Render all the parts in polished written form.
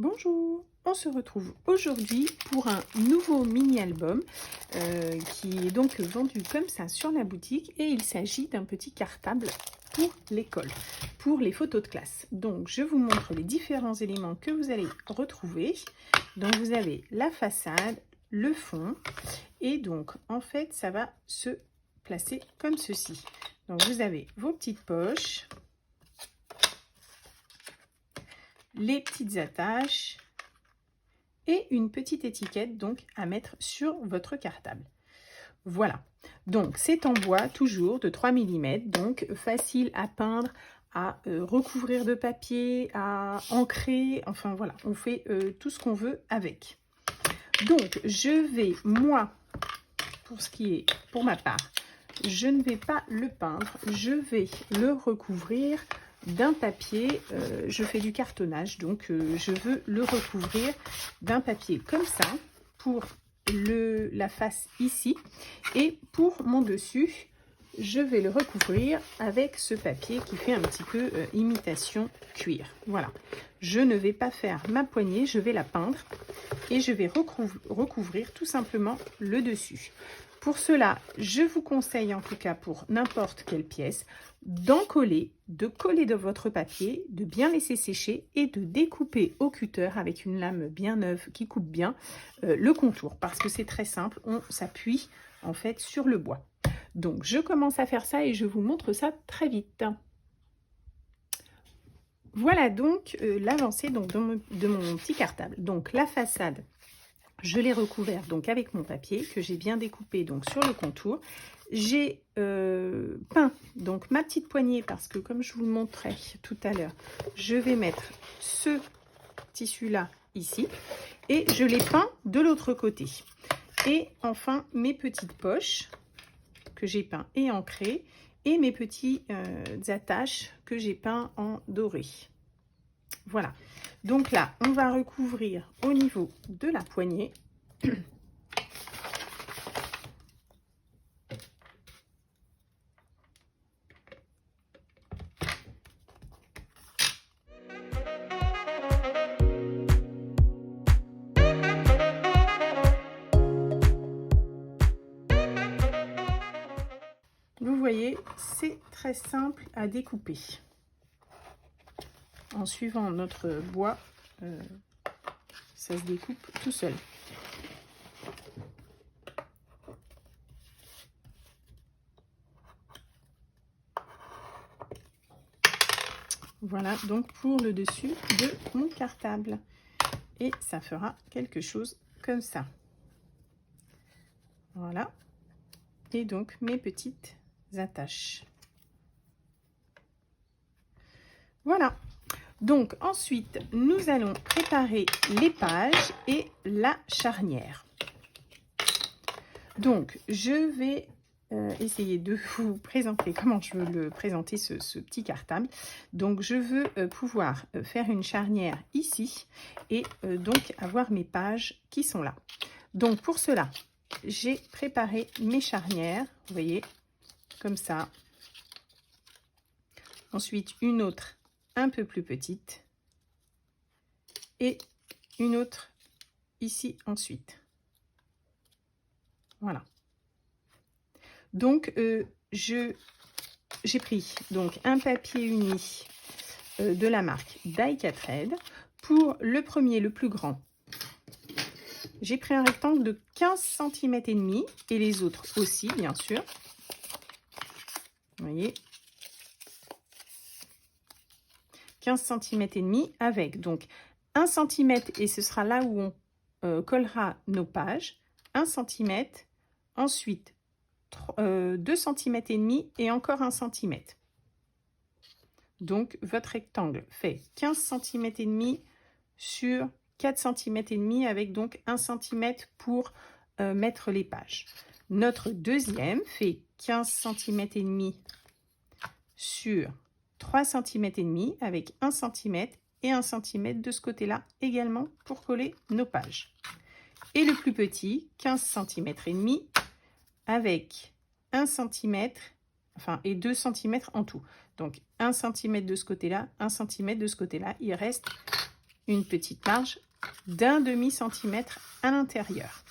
Bonjour, on se retrouve aujourd'hui pour un nouveau mini-album qui est donc vendu comme ça sur la boutique et il s'agit d'un petit cartable pour l'école, pour les photos de classe. Donc je vous montre les différents éléments que vous allez retrouver. Donc vous avez la façade, le fond et donc en fait ça va se placer comme ceci. Donc vous avez vos petites poches, les petites attaches et une petite étiquette donc à mettre sur votre cartable. Voilà, donc c'est en bois toujours de 3 mm, donc facile à peindre, à recouvrir de papier, à ancrer, enfin voilà, on fait tout ce qu'on veut avec. Donc je vais, moi, pour ma part, je ne vais pas le peindre, je vais le recouvrir d'un papier, je fais du cartonnage, donc je veux le recouvrir d'un papier comme ça pour la face ici, et pour mon dessus je vais le recouvrir avec ce papier qui fait un petit peu imitation cuir. Voilà, je ne vais pas faire ma poignée, je vais la peindre et je vais recouvrir tout simplement le dessus. Pour cela, je vous conseille, en tout cas pour n'importe quelle pièce, d'en coller, de coller de votre papier, de bien laisser sécher et de découper au cutter avec une lame bien neuve qui coupe bien le contour. Parce que c'est très simple, on s'appuie en fait sur le bois. Donc je commence à faire ça et je vous montre ça très vite. Voilà donc l'avancée de mon petit cartable. Donc la façade, je l'ai recouvert donc avec mon papier que j'ai bien découpé donc sur le contour. J'ai peint donc ma petite poignée parce que comme je vous le montrais tout à l'heure, je vais mettre ce tissu là ici et je l'ai peint de l'autre côté. Et enfin mes petites poches que j'ai peint et ancré et mes petites attaches que j'ai peint en doré. Voilà, donc là on va recouvrir au niveau de la poignée. Vous voyez, c'est très simple à découper. En suivant notre bois, ça se découpe tout seul. Voilà donc pour le dessus de mon cartable. Et ça fera quelque chose comme ça. Voilà. Et donc mes petites attaches. Voilà. Donc ensuite, nous allons préparer les pages et la charnière. Donc, je vais essayer de vous présenter comment je veux le présenter, ce petit cartable. Donc, je veux pouvoir faire une charnière ici et donc avoir mes pages qui sont là. Donc, pour cela, j'ai préparé mes charnières, vous voyez, comme ça. Ensuite, une autre un peu plus petite et une autre ici ensuite. Voilà. Donc j'ai pris donc un papier uni de la marque Die4Red. Pour le premier, le plus grand, j'ai pris un rectangle de 15 cm et demi et les autres aussi bien sûr. Vous voyez, 15 cm et demi avec donc 1 cm et ce sera là où on collera nos pages, 1 cm, ensuite 2 cm et demi et encore 1 cm. Donc votre rectangle fait 15 cm et demi sur 4 cm et demi avec donc 1 cm pour mettre les pages. Notre deuxième fait 15 cm et demi sur 3 cm et demi avec 1 cm et 1 cm de ce côté-là également pour coller nos pages. Et le plus petit, 15 cm et demi avec 1 cm, enfin et 2 cm en tout. Donc 1 cm de ce côté-là, 1 cm de ce côté-là. Il reste une petite marge d'1/2 centimètre à l'intérieur.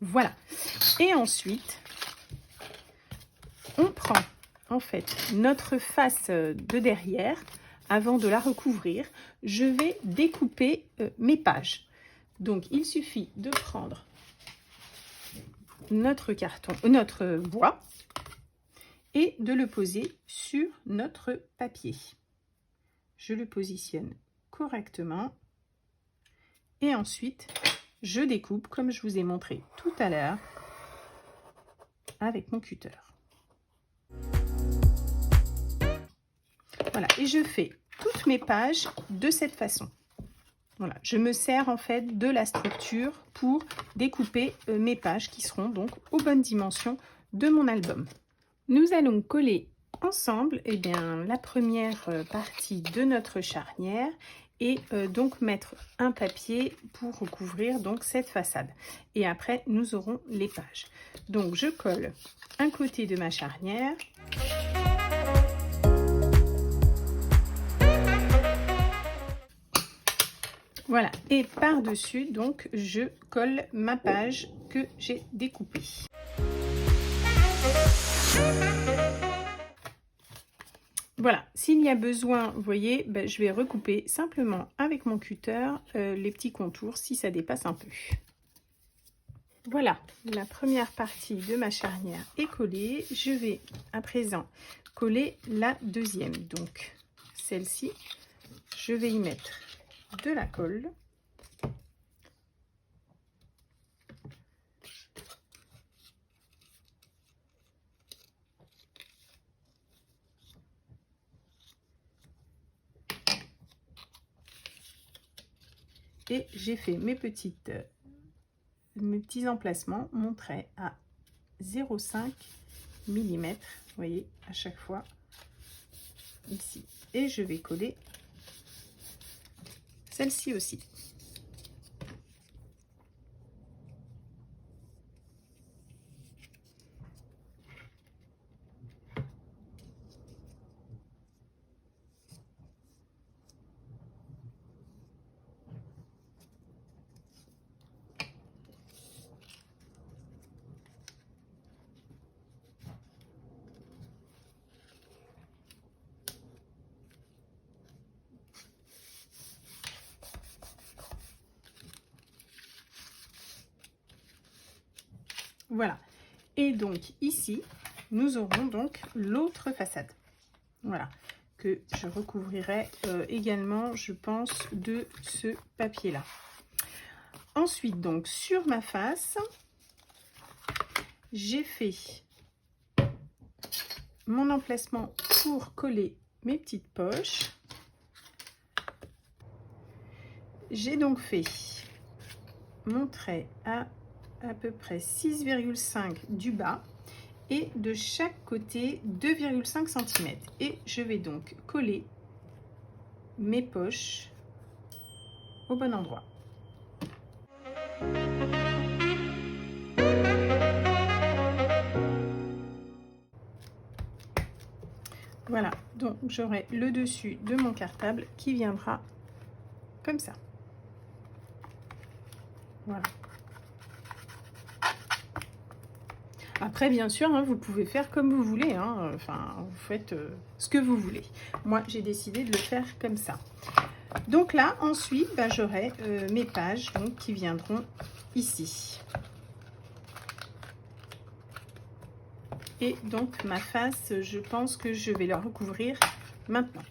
Voilà. Et ensuite, on prend en fait notre face de derrière. Avant de la recouvrir, je vais découper mes pages. Donc, il suffit de prendre notre carton, notre bois et de le poser sur notre papier. Je le positionne correctement et ensuite, je découpe comme je vous ai montré tout à l'heure avec mon cutter. Voilà, et je fais toutes mes pages de cette façon. Voilà, je me sers en fait de la structure pour découper mes pages qui seront donc aux bonnes dimensions de mon album. Nous allons coller ensemble la première partie de notre charnière et donc mettre un papier pour recouvrir donc cette façade. Et après, nous aurons les pages. Donc, je colle un côté de ma charnière. Voilà, et par-dessus, donc, je colle ma page que j'ai découpée. Voilà, s'il y a besoin, vous voyez, je vais recouper simplement avec mon cutter les petits contours si ça dépasse un peu. Voilà, la première partie de ma charnière est collée. Je vais à présent coller la deuxième. Donc, celle-ci, je vais y mettre de la colle. Et j'ai fait mes petits emplacements, mon trait à 0,5 mm, vous voyez, à chaque fois ici. Et je vais coller celle-ci aussi. Voilà. Et donc ici, nous aurons donc l'autre façade. Voilà. Que je recouvrirai également, je pense, de ce papier-là. Ensuite, donc, sur ma face, j'ai fait mon emplacement pour coller mes petites poches. J'ai donc fait mon trait à peu près 6,5 du bas et de chaque côté 2,5 cm. Et je vais donc coller mes poches au bon endroit. Voilà, donc j'aurai le dessus de mon cartable qui viendra comme ça. Voilà. Après, bien sûr, hein, vous pouvez faire comme vous voulez. Hein, enfin, vous faites ce que vous voulez. Moi, j'ai décidé de le faire comme ça. Donc là, ensuite, j'aurai mes pages donc, qui viendront ici. Et donc, ma face, je pense que je vais la recouvrir maintenant.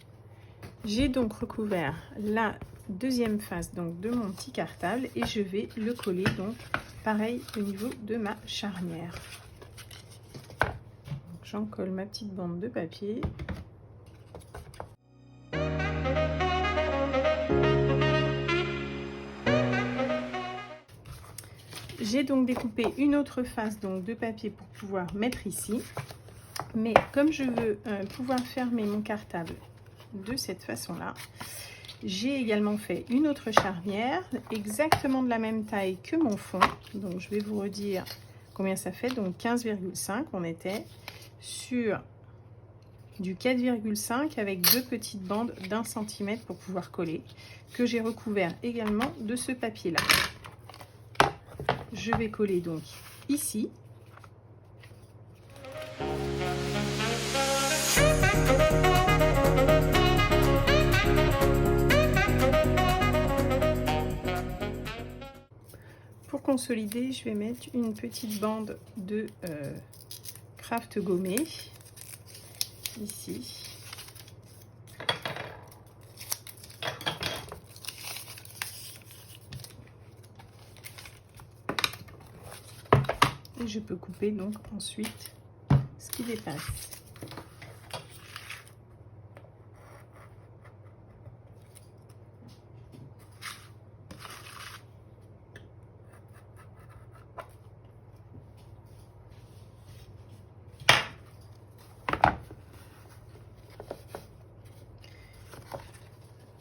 J'ai donc recouvert la deuxième face donc, de mon petit cartable et je vais le coller donc pareil au niveau de ma charnière. J'en colle ma petite bande de papier. J'ai donc découpé une autre face donc, de papier pour pouvoir mettre ici. Mais comme je veux pouvoir fermer mon cartable de cette façon-là, j'ai également fait une autre charnière, exactement de la même taille que mon fond. Donc je vais vous redire combien ça fait. Donc 15,5 on était sur du 4,5 avec 2 petites bandes d'1 cm pour pouvoir coller, que j'ai recouvert également de ce papier là. Je vais coller donc ici. Pour consolider, je vais mettre une petite bande de craft gommé ici. Et je peux couper donc ensuite ce qui dépasse.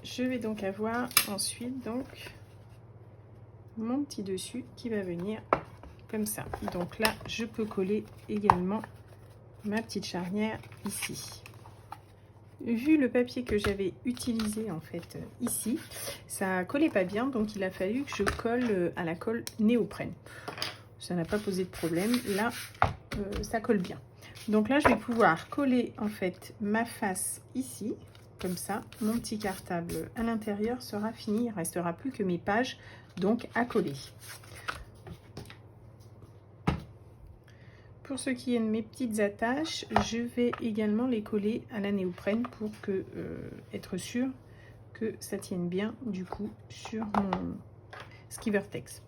Je vais donc avoir ensuite donc mon petit dessus qui va venir comme ça. Donc là, je peux coller également ma petite charnière ici. Vu le papier que j'avais utilisé en fait ici, ça collait pas bien, donc il a fallu que je colle à la colle néoprène. Ça n'a pas posé de problème. Là, ça colle bien. Donc là, je vais pouvoir coller en fait ma face ici. Comme ça, mon petit cartable à l'intérieur sera fini. Il ne restera plus que mes pages donc à coller. Pour ce qui est de mes petites attaches, je vais également les coller à la néoprène pour que, être sûr que ça tienne bien du coup sur mon Skivertex.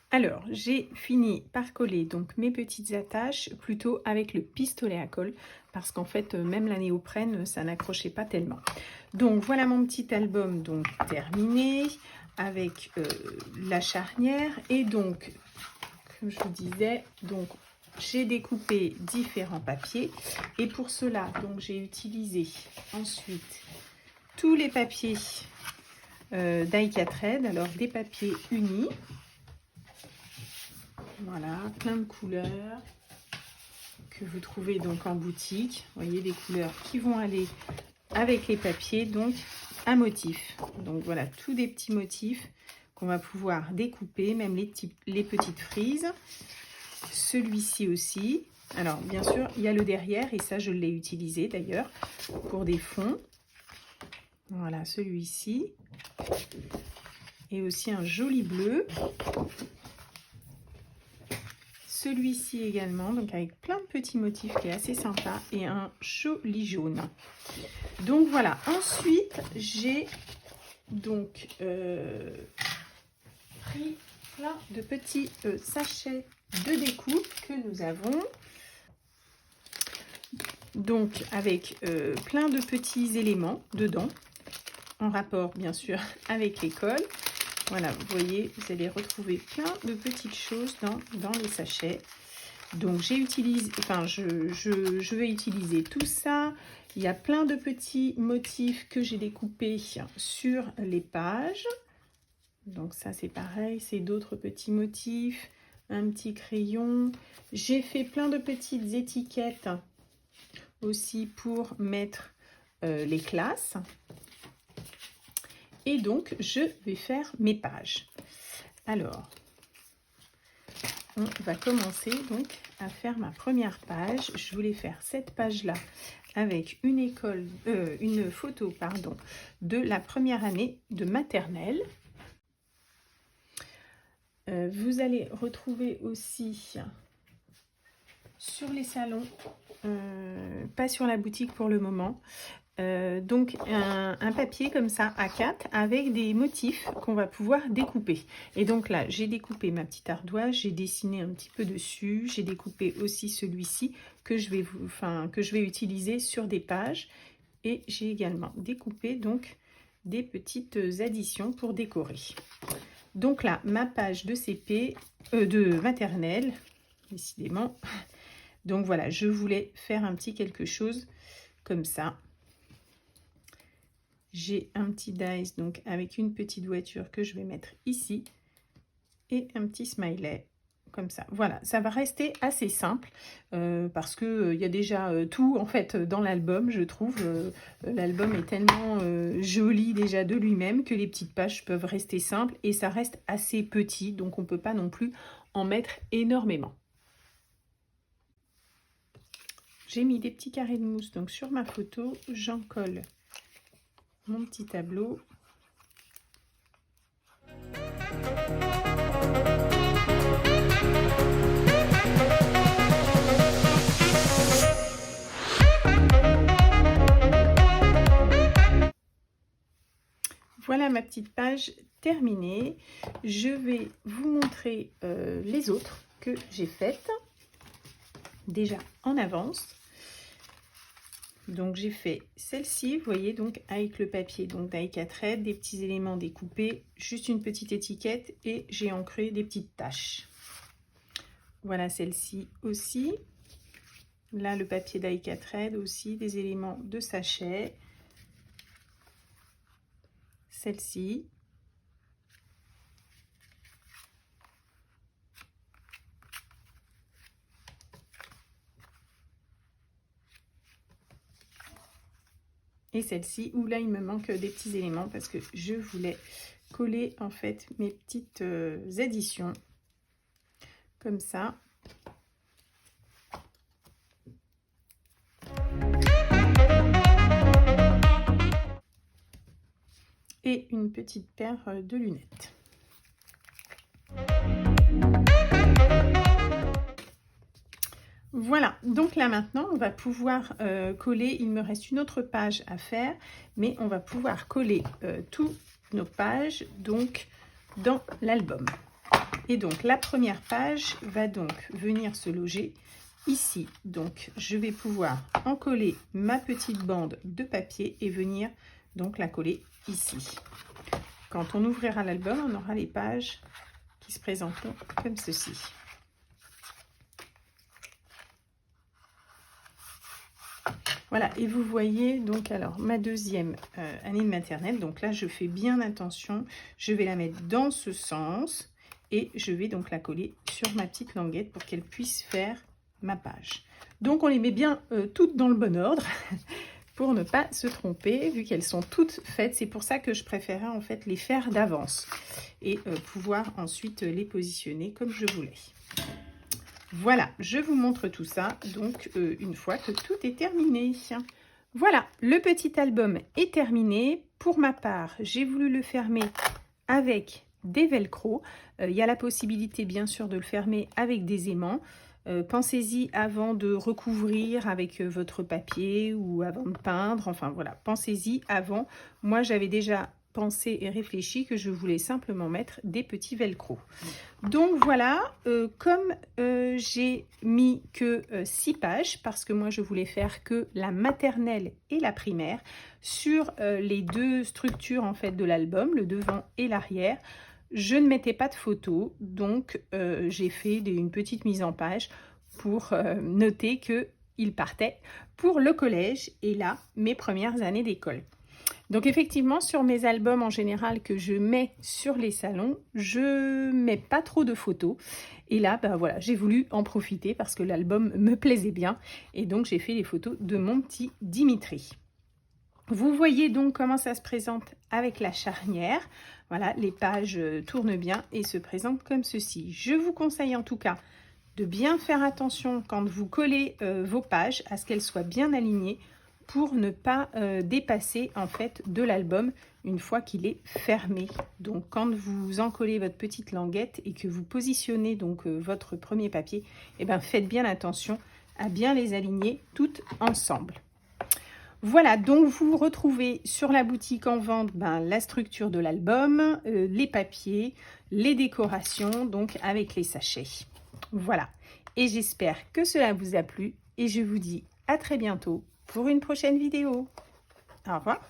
Alors, j'ai fini par coller donc mes petites attaches plutôt avec le pistolet à colle parce qu'en fait, même la néoprène, ça n'accrochait pas tellement. Donc, voilà mon petit album donc terminé avec la charnière. Et donc, comme je vous disais, donc j'ai découpé différents papiers. Et pour cela, donc j'ai utilisé ensuite tous les papiers d'I4Red, alors des papiers unis. Voilà, plein de couleurs que vous trouvez donc en boutique. Vous voyez, des couleurs qui vont aller avec les papiers, donc à motifs. Donc voilà, tous des petits motifs qu'on va pouvoir découper, même les petites frises. Celui-ci aussi. Alors, bien sûr, il y a le derrière, et ça, je l'ai utilisé d'ailleurs pour des fonds. Voilà, celui-ci. Et aussi un joli bleu. Celui-ci également, donc avec plein de petits motifs qui est assez sympa, et un joli jaune. Donc voilà, ensuite j'ai donc pris plein de petits sachets de découpe que nous avons. Donc avec plein de petits éléments dedans, en rapport bien sûr avec l'école. Voilà, vous voyez, vous allez retrouver plein de petites choses dans les sachets. Donc j'ai utilisé, enfin je vais utiliser tout ça. Il y a plein de petits motifs que j'ai découpés sur les pages. Donc ça c'est pareil, c'est d'autres petits motifs, un petit crayon. J'ai fait plein de petites étiquettes aussi pour mettre les classes. Et donc, je vais faire mes pages. Alors, on va commencer donc à faire ma première page. Je voulais faire cette page-là avec une photo pardon, de la première année de maternelle. Vous allez retrouver aussi sur les salons, pas sur la boutique pour le moment, donc un papier comme ça A4 avec des motifs qu'on va pouvoir découper. Et donc là j'ai découpé ma petite ardoise, j'ai dessiné un petit peu dessus, j'ai découpé aussi celui-ci que je vais utiliser sur des pages, et j'ai également découpé donc des petites additions pour décorer. Donc là ma page de CP de maternelle, décidément. Donc voilà, je voulais faire un petit quelque chose comme ça. J'ai un petit dice donc avec une petite voiture que je vais mettre ici, et un petit smiley comme ça. Voilà, ça va rester assez simple parce que il y a déjà tout en fait dans l'album, je trouve. L'album est tellement joli déjà de lui-même que les petites pages peuvent rester simples et ça reste assez petit, donc on peut pas non plus en mettre énormément. J'ai mis des petits carrés de mousse donc sur ma photo, j'en colle mon petit tableau. Voilà ma petite page terminée. Je vais vous montrer les autres que j'ai faites déjà en avance. Donc j'ai fait celle-ci, vous voyez, donc avec le papier donc d'I4Red, des petits éléments découpés, juste une petite étiquette et j'ai ancré des petites taches. Voilà celle-ci aussi. Là le papier d'I4Red aussi, des éléments de sachet. Celle-ci. Et celle-ci, où là il me manque des petits éléments parce que je voulais coller en fait mes petites additions comme ça. Et une petite paire de lunettes. Voilà, donc là maintenant on va pouvoir coller, il me reste une autre page à faire, mais on va pouvoir coller toutes nos pages donc dans l'album. Et donc la première page va donc venir se loger ici. Donc je vais pouvoir en coller ma petite bande de papier et venir donc la coller ici. Quand on ouvrira l'album, on aura les pages qui se présenteront comme ceci. Voilà, et vous voyez donc alors ma deuxième année de maternelle. Donc là, je fais bien attention. Je vais la mettre dans ce sens et je vais donc la coller sur ma petite languette pour qu'elle puisse faire ma page. Donc on les met bien toutes dans le bon ordre pour ne pas se tromper, vu qu'elles sont toutes faites. C'est pour ça que je préférais en fait les faire d'avance et pouvoir ensuite les positionner comme je voulais. Voilà, je vous montre tout ça, donc une fois que tout est terminé. Voilà, le petit album est terminé. Pour ma part, j'ai voulu le fermer avec des velcro. Il y a la possibilité, bien sûr, de le fermer avec des aimants. Pensez-y avant de recouvrir avec votre papier ou avant de peindre. Enfin, voilà, pensez-y avant. Moi, j'avais déjà pensé et réfléchi que je voulais simplement mettre des petits velcro. Donc voilà, comme j'ai mis que 6 pages, parce que moi je voulais faire que la maternelle et la primaire, sur les deux structures en fait de l'album, le devant et l'arrière, je ne mettais pas de photos, donc j'ai fait une petite mise en page pour noter qu'il partait pour le collège et là, mes premières années d'école. Donc effectivement, sur mes albums en général que je mets sur les salons, je mets pas trop de photos. Et là, ben voilà, j'ai voulu en profiter parce que l'album me plaisait bien. Et donc, j'ai fait les photos de mon petit Dimitri. Vous voyez donc comment ça se présente avec la charnière. Voilà, les pages tournent bien et se présentent comme ceci. Je vous conseille en tout cas de bien faire attention quand vous collez vos pages à ce qu'elles soient bien alignées, pour ne pas dépasser en fait de l'album une fois qu'il est fermé. Donc quand vous encollez votre petite languette et que vous positionnez donc votre premier papier, et ben faites bien attention à bien les aligner toutes ensemble. Voilà, donc vous retrouvez sur la boutique en vente la structure de l'album, les papiers, les décorations, donc avec les sachets. Voilà, et j'espère que cela vous a plu et je vous dis à très bientôt pour une prochaine vidéo. Au revoir.